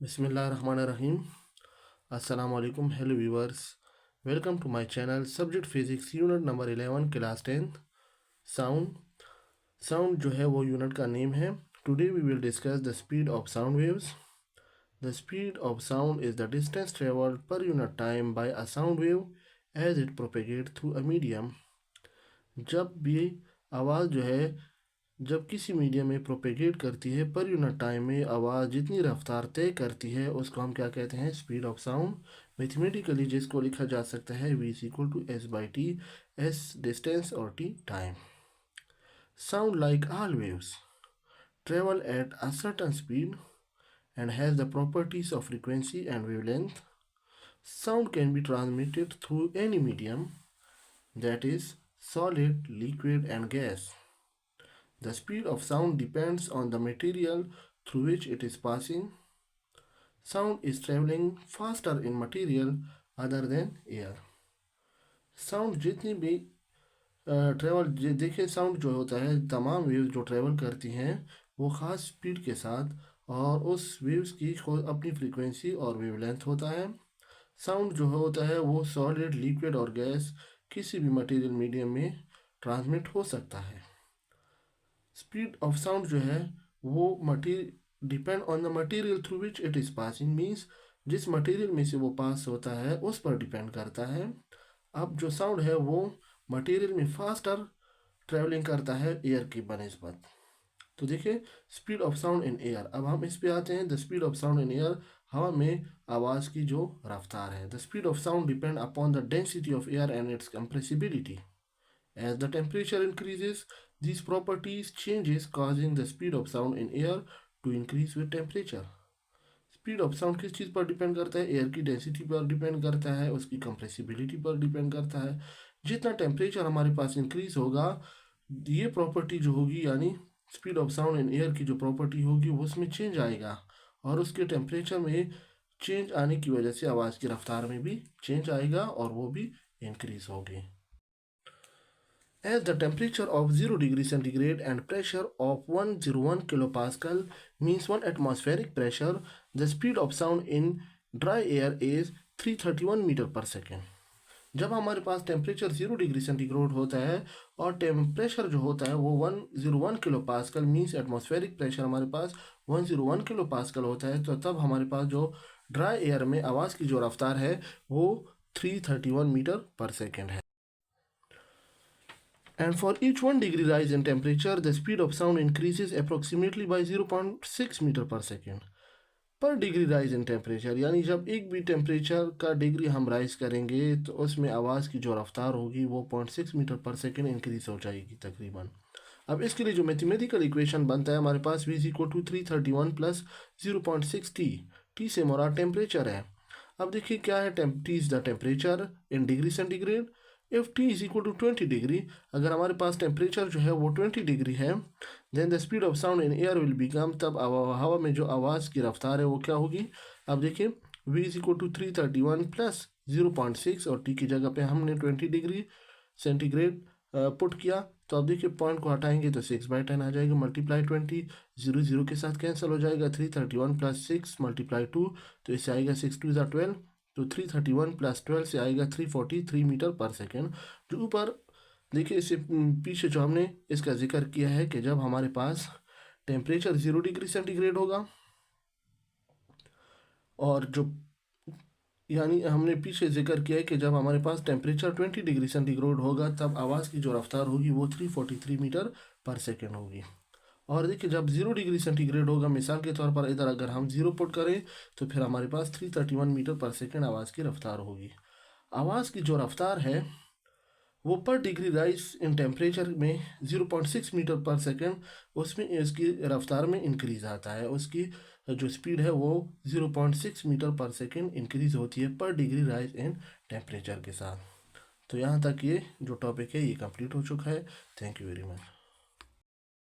Bismillahirrahmanirrahim. Assalamu alaikum. Hello viewers. Welcome to my channel. Subject Physics Unit number 11 class 10th. Sound. Sound जो है वो unit का name है. Today we will discuss the speed of sound waves. The speed of sound is the distance traveled per unit time by a sound wave as it propagates through a medium. जब भी आवाज़ जो है जब किसी medium में propagate करती है पर यूनिट टाइम में आवाज़ जितनी रफ्तार तय करती है उसको हम क्या कहते हैं, स्पीड ऑफ साउंड. मैथमेटिकली जिसको लिखा जा सकता है v=s/t, s डिस्टेंस और t time. Sound like all waves travel at a certain speed and has the properties of frequency and wavelength. Sound can be transmitted through any medium, that is solid, liquid and gas. The speed of sound depends on the material through which it is passing. Sound is traveling faster in material other than air. Sound जितनी भी travel देखिए, sound जो होता है तमाम waves जो travel करती हैं वो ख़ास स्पीड के साथ और उस वेव्स की अपनी फ्रीक्वेंसी और वेवलेंथ होता है. साउंड जो होता है वो सॉलिड, लिक्विड और गैस किसी भी मटेरियल मीडियम में ट्रांसमिट हो सकता है. स्पीड ऑफ साउंड जो है वो depend on the material through which it is passing, means जिस मटेरियल में से वो पास होता है उस पर डिपेंड करता है. अब जो साउंड है वो मटेरियल में फास्टर ट्रैवलिंग करता है एयर की बनिस्बत. तो देखिए, speed of sound in air. अब हम इस पे आते हैं. The speed of sound in air, हवा में आवाज़ की जो रफ्तार है. The speed of sound depend upon the density of air and it's compressibility. As the temperature increases, these properties changes causing the speed of sound in air to increase with temperature. Speed of sound किस चीज़ पर depend करता है? Air की density पर depend करता है, उसकी compressibility पर डिपेंड करता है. जितना टेम्परेचर हमारे पास इंक्रीज होगा ये प्रॉपर्टी जो होगी यानी speed of sound in air की जो प्रॉपर्टी होगी वो उसमें चेंज आएगा और उसके टेम्परेचर में चेंज आने की वजह से आवाज़ की रफ्तार में भी चेंज आएगा और वो भी इंक्रीज होगी. As the temperature of 0 degree centigrade and pressure of 101 kilopascal means 1 atmospheric pressure, the speed of sound in dry air is 331 metre पर सेकेंड. जब हमारे पास टेम्परेचर 0 डिग्री सेंटीग्रेड होता है और टेम्परेचर जो होता है वो 101 kilo pascal means atmospheric pressure हमारे पास 101 किलो पास्कल होता है, तो तब हमारे पास जो ड्राई एयर में आवाज़ की जो रफ्तार है वो 331 मीटर पर सेकेंड है. And for each 1 degree rise in temperature, the speed of sound increases approximately by 0.6 metre पर सेकेंड. पर डिग्री राइज इन टेम्परेचर यानी जब एक भी टेम्परेचर का डिग्री हम राइज करेंगे तो उसमें आवाज़ की जो रफ्तार होगी वो 0.6 मीटर पर सेकेंड इंक्रीज हो जाएगी तकरीबन. अब इसके लिए जो मैथमेटिकल इक्वेशन बनता है हमारे पास v=331 प्लस 0.6 टी से मुराद टेम्परेचर है. अब देखिए क्या है, T is the temperature in degree centigrade. If T is equal to 20 degree, अगर हमारे पास टेम्परेचर जो है वो 20 डिग्री है, then the speed of sound in air will become, तब हवा में जो आवाज़ की रफ्तार है वो क्या होगी. अब देखिए v=331 प्लस 0.6 और टी की जगह पे हमने 20 डिग्री सेंटीग्रेड पुट किया. तो अब देखिए पॉइंट को हटाएंगे तो 6/10 आ जाएगा, मल्टीप्लाई 20, 0 0 के साथ कैंसिल हो जाएगा. 331 प्लस 6 मल्टीप्लाई 2, तो इससे आएगा 6 2 ज़ा 12, तो 331 प्लस 12 से आएगा 343 मीटर पर सेकेंड. जो ऊपर देखिए इससे पीछे जो हमने इसका जिक्र किया है कि जब हमारे पास टेम्परेचर 0 डिग्री सेंटीग्रेड होगा और जो यानी हमने पीछे जिक्र किया है कि जब हमारे पास टेम्परेचर 20 डिग्री सेंटीग्रेड होगा तब आवाज़ की जो रफ्तार होगी वो 343 मीटर पर सेकेंड होगी. और देखिए जब 0 डिग्री सेंटीग्रेड होगा, मिसाल के तौर पर इधर अगर हम 0 पुट करें तो फिर हमारे पास 331 मीटर पर सेकेंड आवाज़ की रफ्तार होगी. आवाज़ की जो रफ्तार है वो पर डिग्री राइज इन टेम्परेचर में 0.6 मीटर पर सेकेंड, उसमें इसकी रफ्तार में इंक्रीज़ आता है. उसकी जो स्पीड है वो 0.6 मीटर पर सेकेंड इंक्रीज़ होती है पर डिग्री राइज इन टेम्परेचर के साथ. तो यहाँ तक ये जो टॉपिक है ये कंप्लीट हो चुका है. Thank you very much.